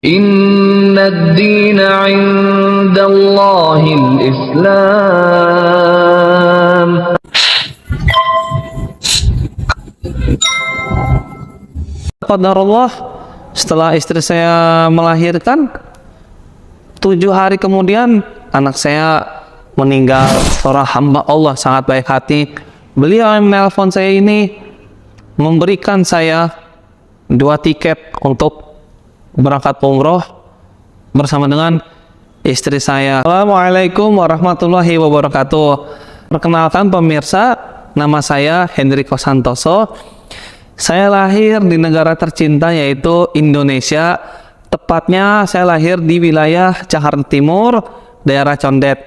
Inna ad-dina 'indallahil Islam. Qadarullah, setelah istri saya melahirkan, 7 hari kemudian anak saya meninggal. Seorang hamba Allah sangat baik hati. Beliau yang menelpon saya ini memberikan saya 2 tiket untuk berangkat umroh bersama dengan istri saya. Assalamualaikum warahmatullahi wabarakatuh. Perkenalkan pemirsa, nama saya Hendriko Santoso. Saya lahir di negara tercinta yaitu Indonesia. Tepatnya saya lahir di wilayah Jakarta Timur, daerah Condet.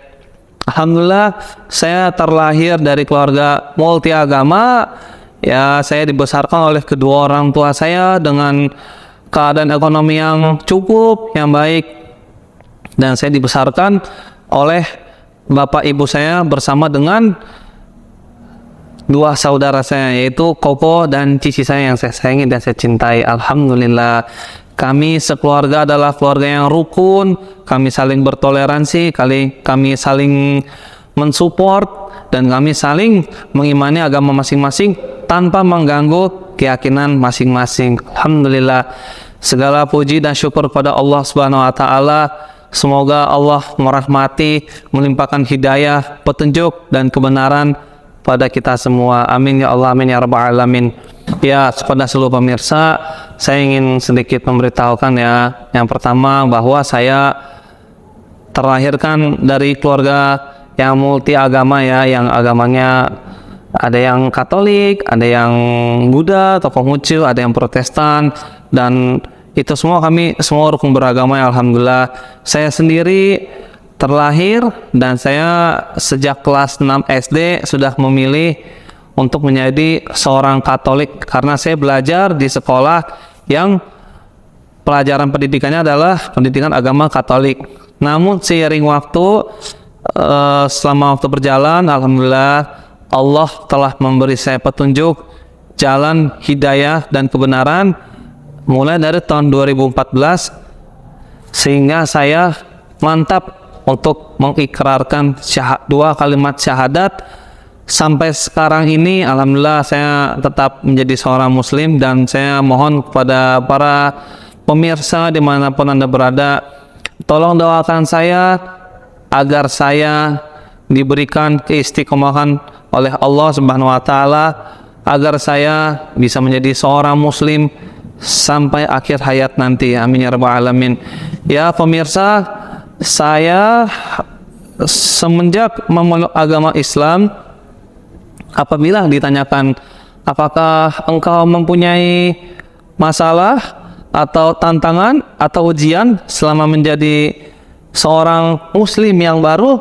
Alhamdulillah, saya terlahir dari keluarga multi agama. Ya, saya dibesarkan oleh kedua orang tua saya dengan keadaan ekonomi yang cukup, yang baik. Dan saya dibesarkan oleh bapak ibu saya bersama dengan 2 saudara saya, yaitu Koko dan Cici saya yang saya sayangi dan saya cintai. Alhamdulillah, kami sekeluarga adalah keluarga yang rukun. Kami saling bertoleransi, kami saling mensupport, dan kami saling mengimani agama masing-masing tanpa mengganggu keyakinan masing-masing. Alhamdulillah, segala puji dan syukur kepada Allah Subhanahu wa taala. Semoga Allah merahmati, melimpahkan hidayah, petunjuk dan kebenaran pada kita semua. Amin ya Allah, amin ya rabbal alamin. Ya, kepada seluruh pemirsa, saya ingin sedikit memberitahukan ya. Yang pertama, bahwa saya terlahirkan dari keluarga yang multi agama ya, yang agamanya ada yang Katolik, ada yang Buddha atau Konghucu, ada yang Protestan, dan itu semua kami semua rukun beragama ya. Alhamdulillah, saya sendiri terlahir dan saya sejak kelas 6 SD sudah memilih untuk menjadi seorang Katolik karena saya belajar di sekolah yang pelajaran pendidikannya adalah pendidikan agama Katolik. Namun seiring waktu, selama waktu berjalan, alhamdulillah Allah telah memberi saya petunjuk jalan hidayah dan kebenaran mulai dari tahun 2014, sehingga saya mantap untuk mengikrarkan 2 kalimat syahadat. Sampai sekarang ini alhamdulillah saya tetap menjadi seorang muslim, dan saya mohon kepada para pemirsa dimanapun Anda berada, tolong doakan saya agar saya diberikan keistiqomahan oleh Allah Subhanahu wa taala, agar saya bisa menjadi seorang muslim sampai akhir hayat nanti. Amin ya rabbal alamin. Ya pemirsa, saya semenjak memeluk agama Islam, apabila ditanyakan apakah engkau mempunyai masalah atau tantangan atau ujian selama menjadi seorang muslim yang baru,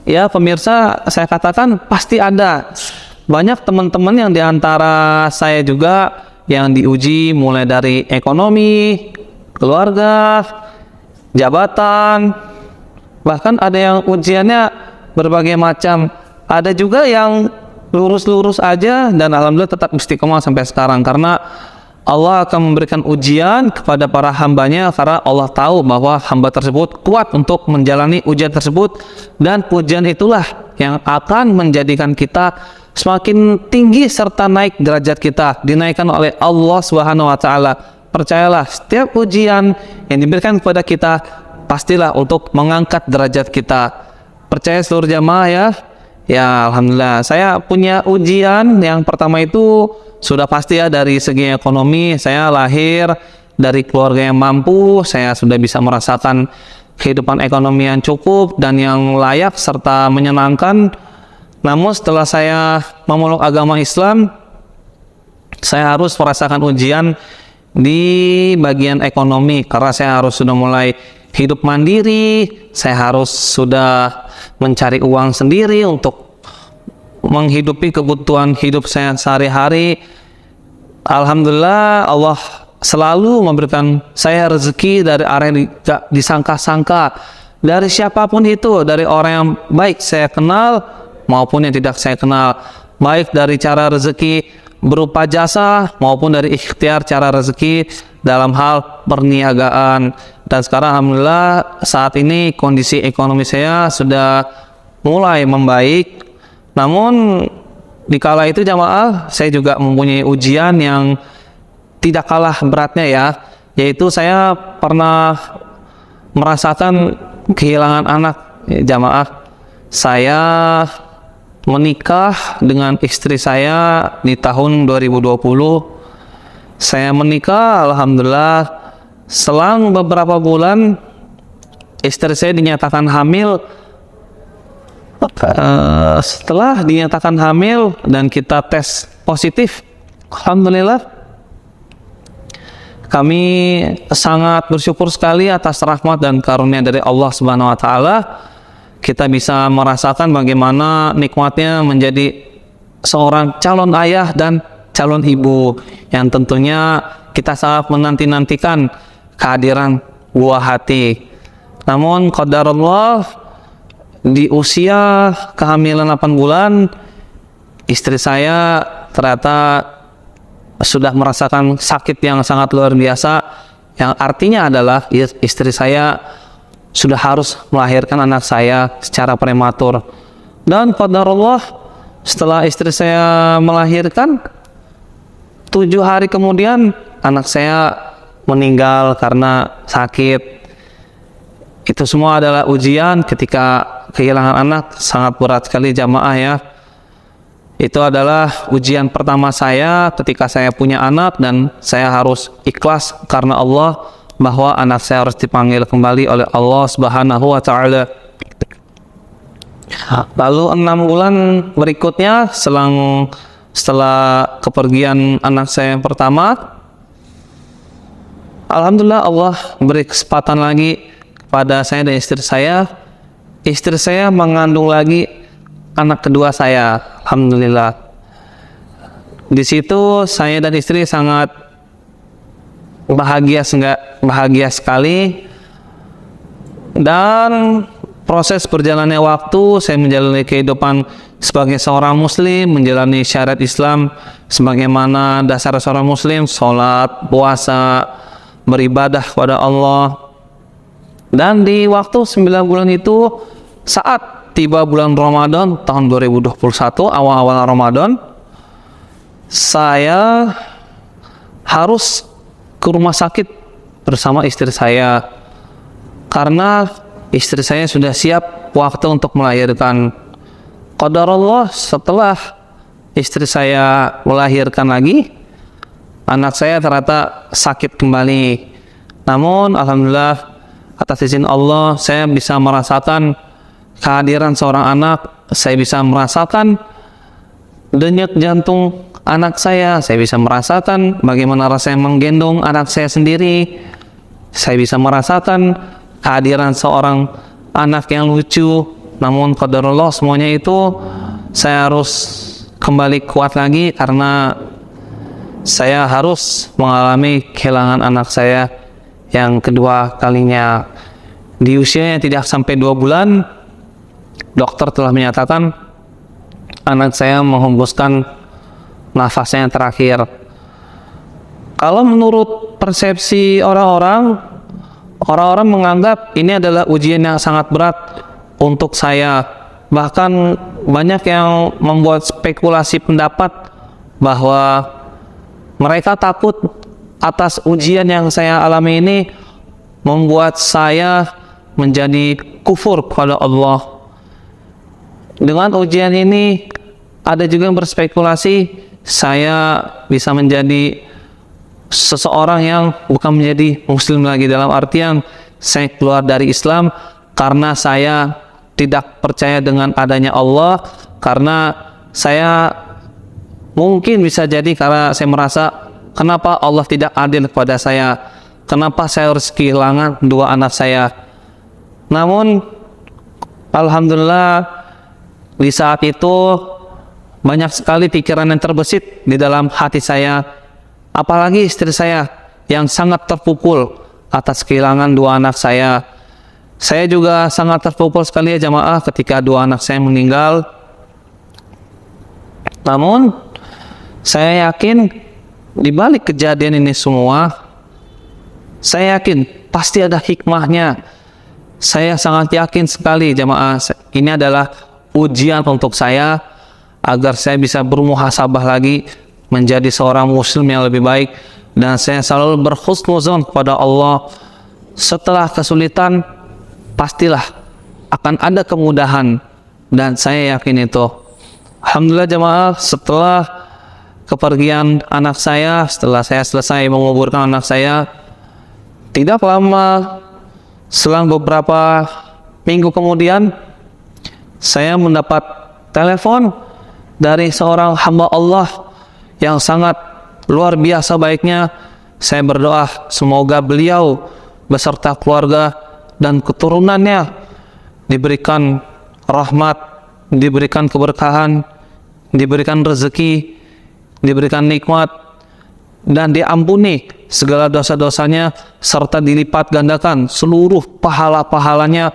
ya pemirsa, saya katakan pasti ada. Banyak teman-teman yang diantara saya juga yang diuji mulai dari ekonomi, keluarga, jabatan, bahkan ada yang ujiannya berbagai macam. Ada juga yang lurus-lurus aja dan alhamdulillah tetap istiqomah sampai sekarang, karena Allah akan memberikan ujian kepada para hambanya karena Allah tahu bahwa hamba tersebut kuat untuk menjalani ujian tersebut, dan ujian itulah yang akan menjadikan kita semakin tinggi serta naik derajat kita, dinaikkan oleh Allah Subhanahu wa taala. Percayalah, setiap ujian yang diberikan kepada kita pastilah untuk mengangkat derajat kita. Percaya seluruh jamaah ya. Ya alhamdulillah, saya punya ujian. Yang pertama itu sudah pasti ya, dari segi ekonomi. Saya lahir dari keluarga yang mampu, saya sudah bisa merasakan kehidupan ekonomi yang cukup dan yang layak serta menyenangkan. Namun setelah saya memeluk agama Islam, saya harus merasakan ujian di bagian ekonomi, karena saya harus sudah mulai hidup mandiri. Saya harus sudah mencari uang sendiri untuk menghidupi kebutuhan hidup saya sehari-hari. Alhamdulillah, Allah selalu memberikan saya rezeki dari arah yang tidak disangka-sangka, dari siapapun itu, dari orang yang baik saya kenal maupun yang tidak saya kenal, baik dari cara rezeki berupa jasa maupun dari ikhtiar cara rezeki dalam hal perniagaan. Dan sekarang alhamdulillah saat ini kondisi ekonomi saya sudah mulai membaik. Namun di kala itu jamaah, saya juga mempunyai ujian yang tidak kalah beratnya ya, yaitu saya pernah merasakan kehilangan anak jamaah. Saya menikah dengan istri saya di tahun 2020. Saya menikah alhamdulillah, selang beberapa bulan istri saya dinyatakan hamil. Setelah dinyatakan hamil dan kita tes positif, alhamdulillah kami sangat bersyukur sekali atas rahmat dan karunia dari Allah Subhanahu wa taala. Kita bisa merasakan bagaimana nikmatnya menjadi seorang calon ayah dan calon ibu yang tentunya kita sangat menanti-nantikan kehadiran buah hati. Namun qadarullah, di usia kehamilan 8 bulan istri saya ternyata sudah merasakan sakit yang sangat luar biasa, yang artinya adalah istri saya sudah harus melahirkan anak saya secara prematur. Dan qadarullah, setelah istri saya melahirkan 7 hari kemudian anak saya meninggal karena sakit. Itu semua adalah ujian ketika kehilangan anak, sangat berat sekali jamaah ya. Itu adalah ujian pertama saya ketika saya punya anak, dan saya harus ikhlas karena Allah bahwa anak saya harus dipanggil kembali oleh Allah Subhanahu wa taala. Lalu 6 bulan berikutnya setelah kepergian anak saya yang pertama, alhamdulillah Allah beri kesempatan lagi kepada saya dan istri saya. Istri saya mengandung lagi anak kedua saya, alhamdulillah. Di situ saya dan istri sangat bahagia sekali. Dan proses berjalannya waktu, saya menjalani kehidupan sebagai seorang muslim, menjalani syariat Islam sebagaimana dasar seorang muslim, sholat, puasa, beribadah kepada Allah. Dan di waktu 9 bulan itu, saat tiba bulan Ramadan tahun 2021, awal-awal Ramadan, saya harus ke rumah sakit bersama istri saya karena istri saya sudah siap waktu untuk melahirkan. Qadarullah, setelah istri saya melahirkan lagi, anak saya ternyata sakit kembali. Namun alhamdulillah atas izin Allah, saya bisa merasakan kehadiran seorang anak. Saya bisa merasakan denyut jantung anak saya bisa merasakan bagaimana rasanya menggendong anak saya sendiri. Saya bisa merasakan kehadiran seorang anak yang lucu. Namun qadarullah, semuanya itu saya harus kembali kuat lagi karena saya harus mengalami kehilangan anak saya yang kedua kalinya. Di usianya tidak sampai 2 bulan, dokter telah menyatakan anak saya menghembuskan nafasnya yang terakhir. Kalau menurut persepsi orang-orang menganggap ini adalah ujian yang sangat berat untuk saya. Bahkan banyak yang membuat spekulasi pendapat bahwa mereka takut atas ujian yang saya alami ini membuat saya menjadi kufur kepada Allah. Dengan ujian ini, ada juga yang berspekulasi saya bisa menjadi seseorang yang bukan menjadi muslim lagi, dalam artian saya keluar dari Islam karena saya tidak percaya dengan adanya Allah, karena saya mungkin bisa jadi karena saya merasa kenapa Allah tidak adil kepada saya, kenapa saya harus kehilangan 2 anak saya. Namun alhamdulillah di saat itu banyak sekali pikiran yang terbesit di dalam hati saya, apalagi istri saya yang sangat terpukul atas kehilangan 2 anak saya. Saya juga sangat terpukul sekali ya jamaah ketika 2 anak saya meninggal. Namun Saya yakin di balik kejadian ini semua, saya yakin pasti ada hikmahnya. Saya sangat yakin sekali jamaah, ini adalah ujian untuk saya agar saya bisa bermuhasabah lagi menjadi seorang muslim yang lebih baik, dan saya selalu berhusnuzon kepada Allah. Setelah kesulitan pastilah akan ada kemudahan, dan saya yakin itu. Alhamdulillah jamaah, setelah kepergian anak saya, setelah saya selesai menguburkan anak saya, tidak lama selang beberapa minggu kemudian saya mendapat telepon dari seorang hamba Allah yang sangat luar biasa baiknya. Saya berdoa semoga beliau beserta keluarga dan keturunannya diberikan rahmat, diberikan keberkahan, diberikan rezeki, diberikan nikmat, dan diampuni segala dosa-dosanya, serta dilipat gandakan seluruh pahala-pahalanya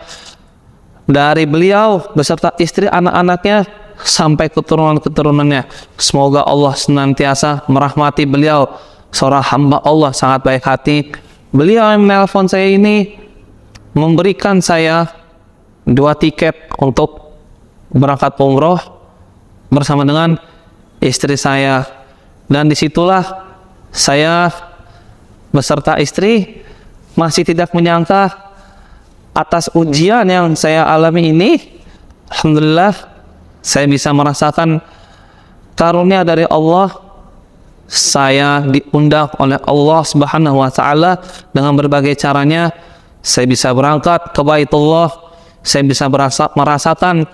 dari beliau beserta istri, anak-anaknya sampai keturunan-keturunannya. Semoga Allah senantiasa merahmati beliau, seorang hamba Allah sangat baik hati. Beliau yang menelpon saya ini memberikan saya 2 tiket untuk berangkat umroh bersama dengan istri saya, dan disitulah saya beserta istri masih tidak menyangka atas ujian yang saya alami ini. Alhamdulillah saya bisa merasakan karunia dari Allah. Saya diundang oleh Allah Subhanahu wa Ta'ala dengan berbagai caranya. Saya bisa berangkat ke Baitullah, saya bisa merasakan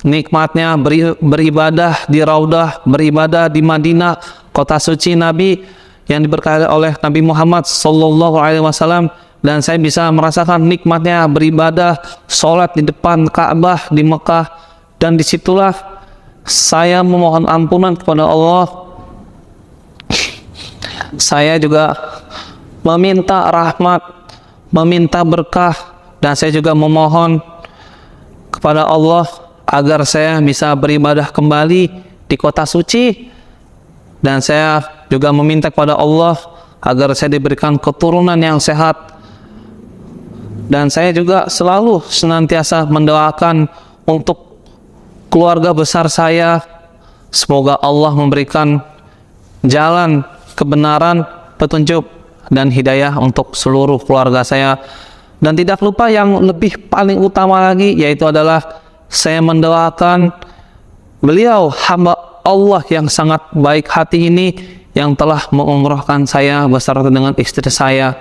nikmatnya beribadah di Raudah, beribadah di Madinah, kota suci Nabi yang diberkahi oleh Nabi Muhammad sallallahu alaihi wasallam, dan saya bisa merasakan nikmatnya beribadah sholat di depan Ka'bah di Mekah, dan disitulah saya memohon ampunan kepada Allah. Saya juga meminta rahmat, meminta berkah, dan saya juga memohon kepada Allah agar saya bisa beribadah kembali di kota suci, dan saya juga meminta kepada Allah agar saya diberikan keturunan yang sehat, dan saya juga selalu senantiasa mendoakan untuk keluarga besar saya. Semoga Allah memberikan jalan kebenaran, petunjuk, dan hidayah untuk seluruh keluarga saya. Dan tidak lupa yang lebih paling utama lagi, yaitu adalah saya mendoakan beliau hamba Allah yang sangat baik hati ini yang telah mengumrahkan saya beserta dengan istri saya.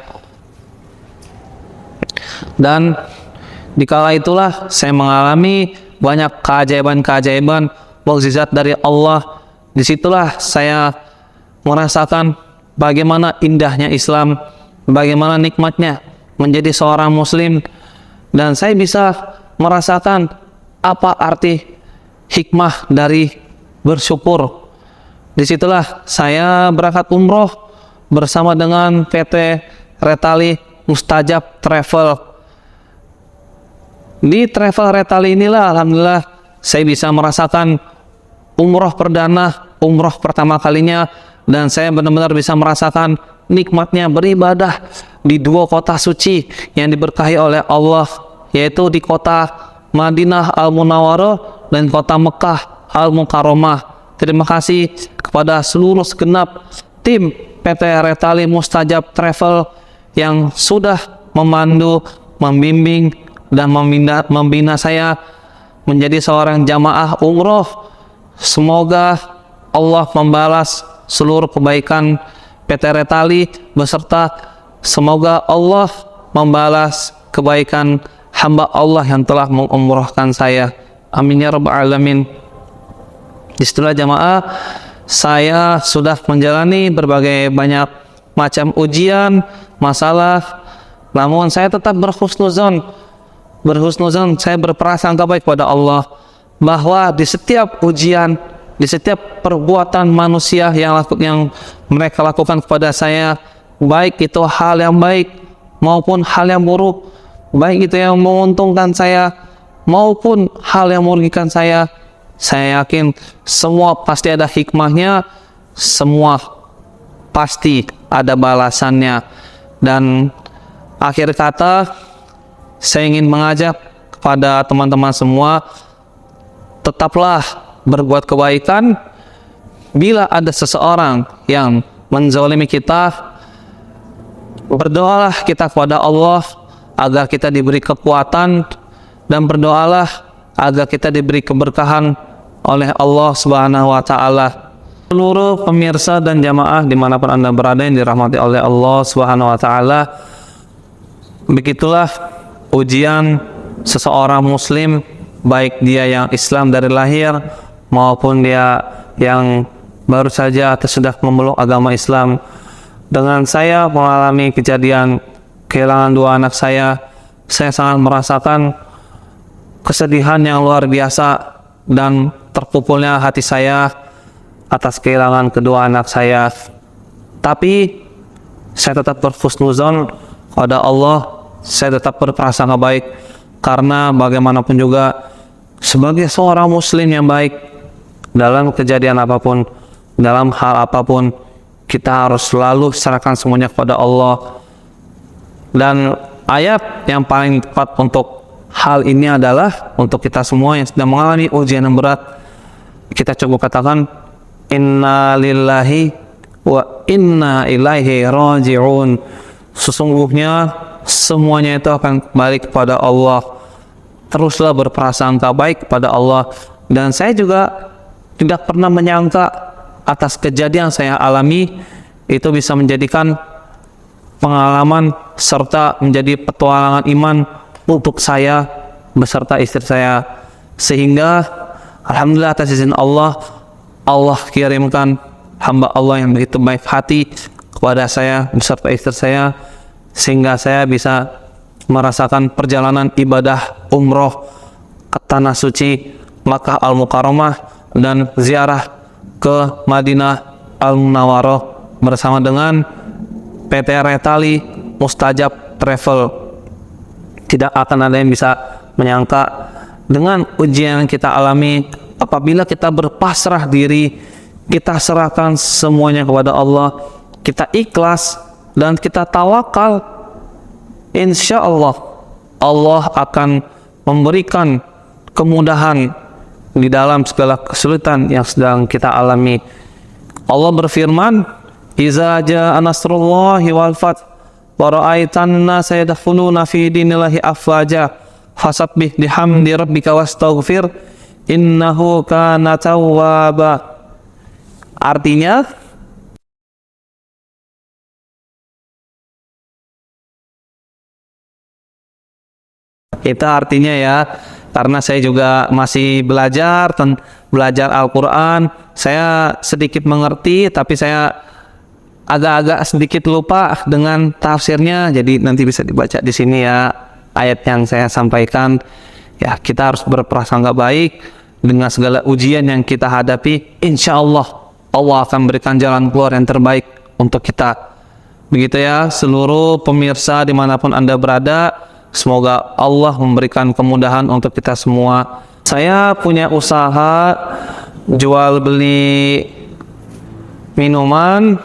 Dan dikala itulah saya mengalami banyak keajaiban-keajaiban, mukjizat dari Allah. Disitulah saya merasakan bagaimana indahnya Islam, bagaimana nikmatnya menjadi seorang muslim, dan saya bisa merasakan apa arti hikmah dari bersyukur. Disitulah saya berangkat umroh bersama dengan PT Retali Mustajab Travel. Di Travel Retali inilah alhamdulillah saya bisa merasakan umroh perdana, umroh pertama kalinya, dan saya benar-benar bisa merasakan nikmatnya beribadah di 2 kota suci yang diberkahi oleh Allah, yaitu di kota Madinah Al-Munawwarah dan kota Mekah Al-Mukarramah. Terima kasih kepada seluruh segenap tim PT Retali Mustajab Travel yang sudah memandu, membimbing, dan membina saya menjadi seorang jamaah umroh. Semoga Allah membalas seluruh kebaikan PT Retali beserta semoga Allah membalas kebaikan hamba Allah yang telah mengumrohkan saya. Amin ya rabbal alamin. Disitulah jamaah saya sudah menjalani berbagai banyak macam ujian, masalah, namun saya tetap berhusnuzon, saya berprasangka baik kepada Allah bahwa di setiap ujian, di setiap perbuatan manusia yang mereka lakukan kepada saya, baik itu hal yang baik maupun hal yang buruk, baik itu yang menguntungkan saya maupun hal yang merugikan saya yakin semua pasti ada hikmahnya. semua pasti ada balasannya. Dan akhir kata, saya ingin mengajak kepada teman-teman semua, tetaplah berbuat kebaikan. Bila ada seseorang yang menzalimi kita, berdoalah kita kepada Allah agar kita diberi kekuatan, dan berdoalah agar kita diberi keberkahan oleh Allah Subhanahu wa Ta'ala. Seluruh pemirsa dan jamaah dimanapun Anda berada yang dirahmati oleh Allah Subhanahu wa Ta'ala, begitulah ujian seseorang muslim, baik dia yang Islam dari lahir maupun dia yang baru saja atau sudah memeluk agama Islam. Dengan saya mengalami kejadian kehilangan dua anak saya sangat merasakan kesedihan yang luar biasa dan terpukulnya hati saya atas kehilangan kedua anak saya. Tapi saya tetap berhusnuzon kepada Allah, saya tetap berprasangka baik, karena bagaimanapun juga sebagai seorang muslim yang baik, dalam kejadian apapun, dalam hal apapun, kita harus selalu serahkan semuanya kepada Allah. Dan ayat yang paling tepat untuk hal ini adalah untuk kita semua yang sedang mengalami ujian yang berat, kita coba katakan inna lillahi wa inna ilaihi raji'un. Sesungguhnya semuanya itu akan kembali kepada Allah. Teruslah berprasangka baik kepada Allah. Dan saya juga tidak pernah menyangka atas kejadian saya alami itu bisa menjadikan pengalaman serta menjadi petualangan iman untuk saya beserta istri saya, sehingga alhamdulillah atas izin Allah, Allah kirimkan hamba Allah yang begitu baik hati kepada saya beserta istri saya, sehingga saya bisa merasakan perjalanan ibadah umroh ke tanah suci Makkah Al-Mukarramah dan ziarah ke Madinah Al-Munawwarah bersama dengan PT Retali Mustajab Travel. Tidak akan ada yang bisa menyangka dengan ujian yang kita alami, apabila kita berpasrah diri, kita serahkan semuanya kepada Allah, kita ikhlas dan kita tawakal, insya Allah Allah akan memberikan kemudahan di dalam segala kesulitan yang sedang kita alami. Allah berfirman, "Iza jaa nasrullahi wal fath wa ra'aitan nasa yadkhuluna fi dinillahi afwaja fasabbih bihamdi rabbika wastaghfir innahu kana tawwaba." Artinya, itu artinya ya, karena saya juga masih belajar Al-Quran, saya sedikit mengerti, tapi saya agak-agak sedikit lupa dengan tafsirnya. Jadi nanti bisa dibaca di sini ya ayat yang saya sampaikan. Ya, kita harus berprasangka baik dengan segala ujian yang kita hadapi. Insya Allah Allah akan berikan jalan keluar yang terbaik untuk kita. Begitu ya seluruh pemirsa dimanapun Anda berada, semoga Allah memberikan kemudahan untuk kita semua. Saya punya usaha jual beli minuman.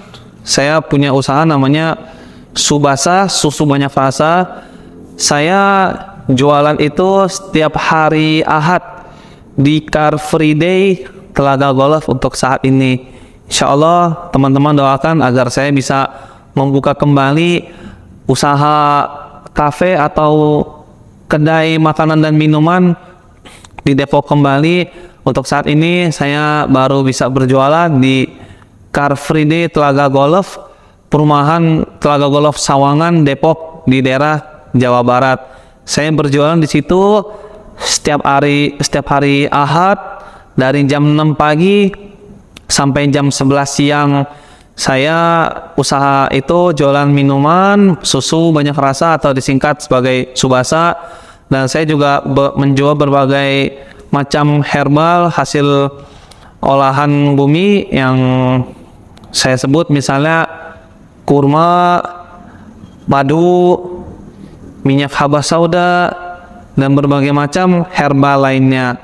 Saya punya usaha namanya Subasa, susu banyak rasa. Saya jualan itu setiap hari Ahad di Car Free Day Telaga Golf untuk saat ini. Insya Allah teman-teman doakan agar saya bisa membuka kembali usaha kafe atau kedai makanan dan minuman di Depok kembali. Untuk saat ini saya baru bisa berjualan di Car Free Day Telaga Golf, perumahan Telaga Golf Sawangan, Depok, di daerah Jawa Barat. Saya berjualan di situ setiap hari Ahad dari jam 6 pagi sampai jam 11 siang. Saya usaha itu jualan minuman, susu banyak rasa atau disingkat sebagai Subasa, dan saya juga menjual berbagai macam herbal hasil olahan bumi yang saya sebut misalnya kurma, madu, minyak habas sauda, dan berbagai macam herbal lainnya.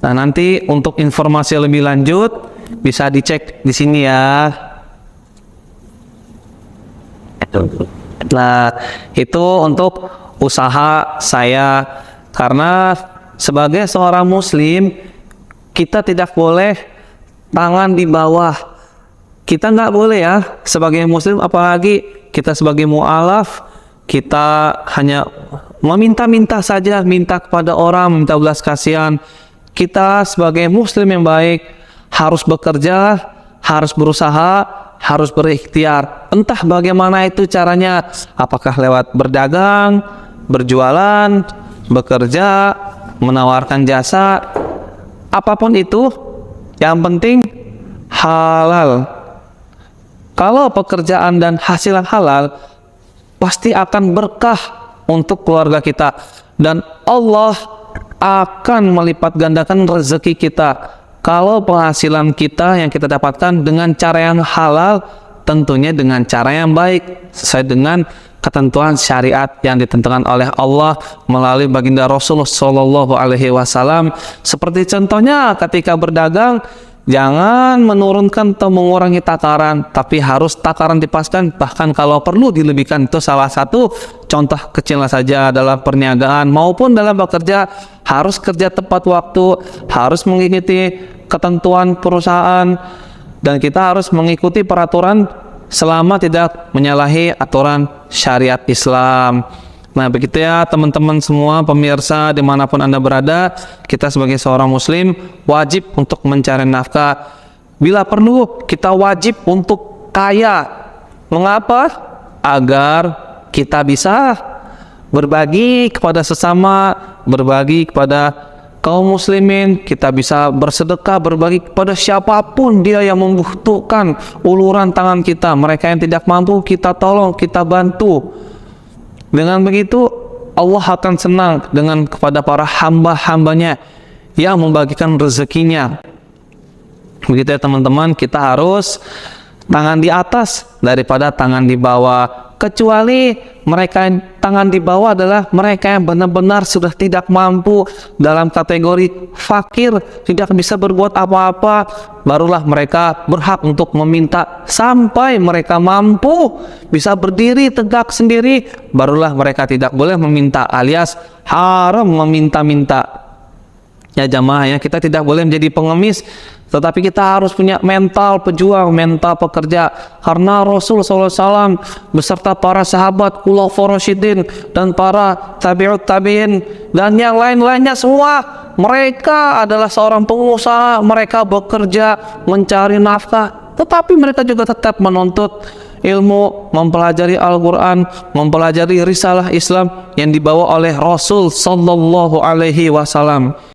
Nah, nanti untuk informasi lebih lanjut Bisa dicek di sini ya. Nah, itu untuk usaha saya, karena sebagai seorang muslim kita tidak boleh tangan di bawah. Kita nggak boleh ya sebagai muslim, apalagi kita sebagai mu'alaf, kita hanya meminta-minta saja, minta kepada orang, minta belas kasihan. Kita sebagai muslim yang baik harus bekerja, harus berusaha, harus berikhtiar. Entah bagaimana itu caranya, apakah lewat berdagang, berjualan, bekerja, menawarkan jasa, apapun itu, yang penting halal. Kalau pekerjaan dan hasil halal, pasti akan berkah untuk keluarga kita, dan Allah akan melipat gandakan rezeki kita. Kalau penghasilan kita yang kita dapatkan dengan cara yang halal, tentunya dengan cara yang baik, sesuai dengan ketentuan syariat yang ditentukan oleh Allah melalui baginda Rasulullah Shallallahu Alaihi Wasallam. Seperti contohnya ketika berdagang, jangan menurunkan atau mengurangi takaran, tapi harus takaran dipaskan, bahkan kalau perlu dilebihkan. Itu salah satu contoh kecil saja dalam perniagaan maupun dalam bekerja. Harus kerja tepat waktu, harus mengikuti ketentuan perusahaan, dan kita harus mengikuti peraturan selama tidak menyalahi aturan syariat Islam. Nah, begitu ya teman-teman semua pemirsa dimanapun Anda berada, kita sebagai seorang muslim wajib untuk mencari nafkah. Bila perlu kita wajib untuk kaya. Mengapa? Agar kita bisa berbagi kepada sesama, berbagi kepada kaum muslimin, kita bisa bersedekah, berbagi kepada siapapun dia yang membutuhkan uluran tangan kita. Mereka yang tidak mampu kita tolong, kita bantu. Dengan begitu Allah akan senang dengan kepada para hamba-hambanya yang membagikan rezekinya. Begitu ya teman-teman, kita harus tangan di atas daripada tangan di bawah. Kecuali mereka yang tangan di bawah adalah mereka yang benar-benar sudah tidak mampu, dalam kategori fakir, tidak bisa berbuat apa-apa, barulah mereka berhak untuk meminta. Sampai mereka mampu bisa berdiri tegak sendiri, barulah mereka tidak boleh meminta, alias haram meminta-minta. Ya jamaah ya, kita tidak boleh menjadi pengemis, tetapi kita harus punya mental pejuang, mental pekerja. Karena Rasul SAW beserta para sahabat, khulafaur rasyidin, dan para tabi'ut tabi'in, dan yang lain-lainnya semua, mereka adalah seorang pengusaha, mereka bekerja mencari nafkah, tetapi mereka juga tetap menuntut ilmu, mempelajari Al-Quran, mempelajari risalah Islam yang dibawa oleh Rasul Sallallahu Alaihi Wasallam.